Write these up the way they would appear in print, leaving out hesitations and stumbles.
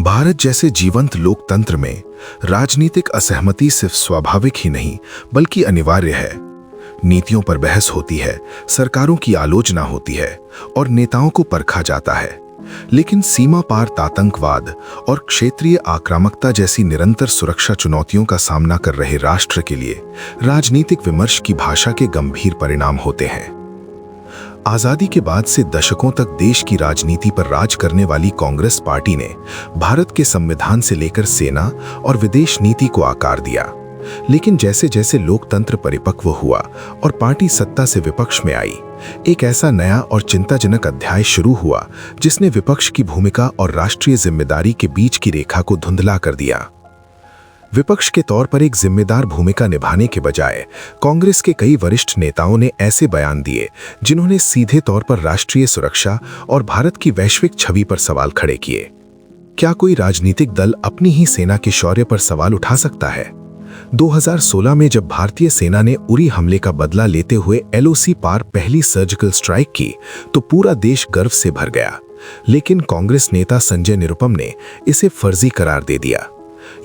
भारत जैसे जीवंत लोकतंत्र में राजनीतिक असहमति सिर्फ स्वाभाविक ही नहीं बल्कि अनिवार्य है। नीतियों पर बहस होती है, सरकारों की आलोचना होती है और नेताओं को परखा जाता है, लेकिन सीमा पार आतंकवाद और क्षेत्रीय आक्रामकता जैसी निरंतर सुरक्षा चुनौतियों का सामना कर रहे राष्ट्र के लिए राजनीतिक विमर्श की भाषा के गंभीर परिणाम होते हैं। आजादी के बाद से दशकों तक देश की राजनीति पर राज करने वाली कांग्रेस पार्टी ने भारत के संविधान से लेकर सेना और विदेश नीति को आकार दिया। लेकिन जैसे जैसे लोकतंत्र परिपक्व हुआ और पार्टी सत्ता से विपक्ष में आई, एक ऐसा नया और चिंताजनक अध्याय शुरू हुआ जिसने विपक्ष की भूमिका और राष्ट्रीय जिम्मेदारी के बीच की रेखा को धुंधला कर दिया। विपक्ष के तौर पर एक जिम्मेदार भूमिका निभाने के बजाय कांग्रेस के कई वरिष्ठ नेताओं ने ऐसे बयान दिए जिन्होंने सीधे तौर पर राष्ट्रीय सुरक्षा और भारत की वैश्विक छवि पर सवाल खड़े किए। क्या कोई राजनीतिक दल अपनी ही सेना के शौर्य पर सवाल उठा सकता है? 2016 में जब भारतीय सेना ने उरी हमले का बदला लेते हुए LOC पार पहली सर्जिकल स्ट्राइक की तो पूरा देश गर्व से भर गया, लेकिन कांग्रेस नेता संजय निरुपम ने इसे फर्जी करार दे दिया।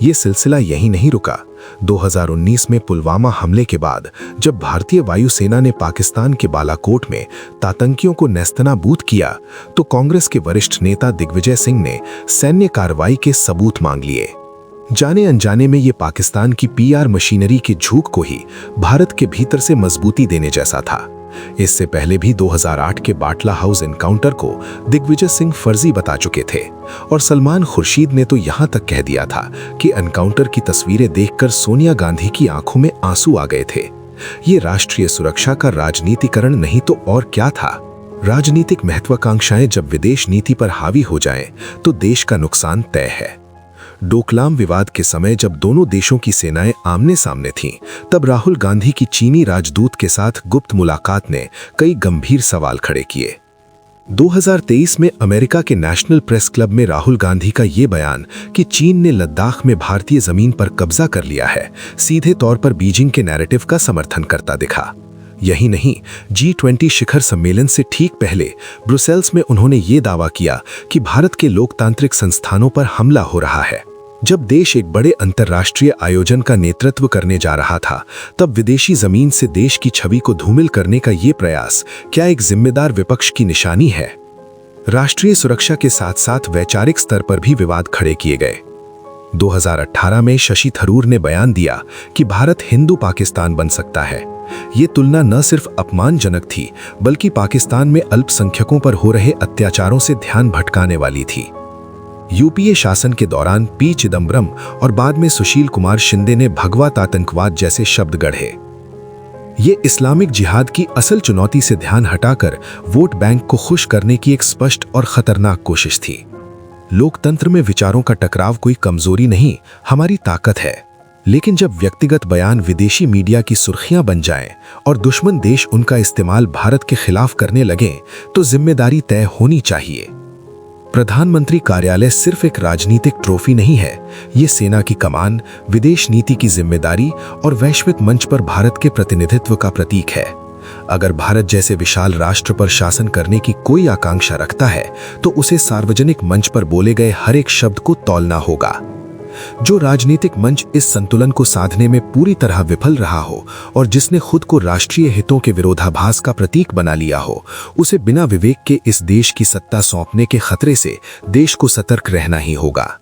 ये सिलसिला यहीं नहीं रुका। 2019 में पुलवामा हमले के बाद जब भारतीय वायुसेना ने पाकिस्तान के बालाकोट में आतंकियों को नेस्तनाबूद किया तो कांग्रेस के वरिष्ठ नेता दिग्विजय सिंह ने सैन्य कार्रवाई के सबूत मांग लिए। जाने अनजाने में ये पाकिस्तान की PR मशीनरी के झूठ को ही भारत के भीतर से मजबूती देने जैसा था। इससे पहले भी 2008 के बाटला हाउस एनकाउंटर को दिग्विजय सिंह फर्जी बता चुके थे और सलमान खुर्शीद ने तो यहां तक कह दिया था कि एनकाउंटर की तस्वीरें देखकर सोनिया गांधी की आंखों में आंसू आ गए थे। ये राष्ट्रीय सुरक्षा का राजनीतिकरण नहीं तो और क्या था। राजनीतिक महत्वाकांक्षाएं जब विदेश नीति पर हावी हो जाएं तो देश का नुकसान तय है। डोकलाम विवाद के समय जब दोनों देशों की सेनाएं आमने सामने थीं, तब राहुल गांधी की चीनी राजदूत के साथ गुप्त मुलाकात ने कई गंभीर सवाल खड़े किए। 2023 में अमेरिका के नेशनल प्रेस क्लब में राहुल गांधी का ये बयान कि चीन ने लद्दाख में भारतीय जमीन पर कब्जा कर लिया है, सीधे तौर पर बीजिंग के नैरेटिव का समर्थन करता दिखा। यही नहीं, G20 शिखर सम्मेलन से ठीक पहले ब्रुसेल्स में उन्होंने ये दावा किया कि भारत के लोकतांत्रिक संस्थानों पर हमला हो रहा है। जब देश एक बड़े अंतर्राष्ट्रीय आयोजन का नेतृत्व करने जा रहा था, तब विदेशी जमीन से देश की छवि को धूमिल करने का ये प्रयास क्या एक जिम्मेदार विपक्ष की निशानी है? राष्ट्रीय सुरक्षा के साथ साथ वैचारिक स्तर पर भी विवाद खड़े किए गए। 2018 में शशि थरूर ने बयान दिया कि भारत हिंदू पाकिस्तान बन सकता है। ये तुलना न सिर्फ अपमानजनक थी बल्कि पाकिस्तान में अल्पसंख्यकों पर हो रहे अत्याचारों से ध्यान भटकाने वाली थी। UPA शासन के दौरान P चिदंबरम और बाद में सुशील कुमार शिंदे ने भगवत आतंकवाद जैसे शब्द गढ़े। ये इस्लामिक जिहाद की असल चुनौती से ध्यान हटाकर वोट बैंक को खुश करने की एक स्पष्ट और खतरनाक कोशिश थी। लोकतंत्र में विचारों का टकराव कोई कमजोरी नहीं, हमारी ताकत है। लेकिन जब व्यक्तिगत बयान विदेशी मीडिया की सुर्खियां बन जाएं और दुश्मन देश उनका इस्तेमाल भारत के खिलाफ करने लगें, तो जिम्मेदारी तय होनी चाहिए। प्रधानमंत्री कार्यालय सिर्फ एक राजनीतिक ट्रॉफी नहीं है, ये सेना की कमान, विदेश नीति की जिम्मेदारी और वैश्विक मंच पर भारत के प्रतिनिधित्व का प्रतीक है। अगर भारत जैसे विशाल राष्ट्र पर शासन करने की कोई आकांक्षा रखता है तो उसे सार्वजनिक मंच पर बोले गए हर एक शब्द को तौलना होगा। जो राजनीतिक मंच इस संतुलन को साधने में पूरी तरह विफल रहा हो और जिसने खुद को राष्ट्रीय हितों के विरोधाभास का प्रतीक बना लिया हो, उसे बिना विवेक के इस देश की सत्ता सौंपने के खतरे से देश को सतर्क रहना ही होगा।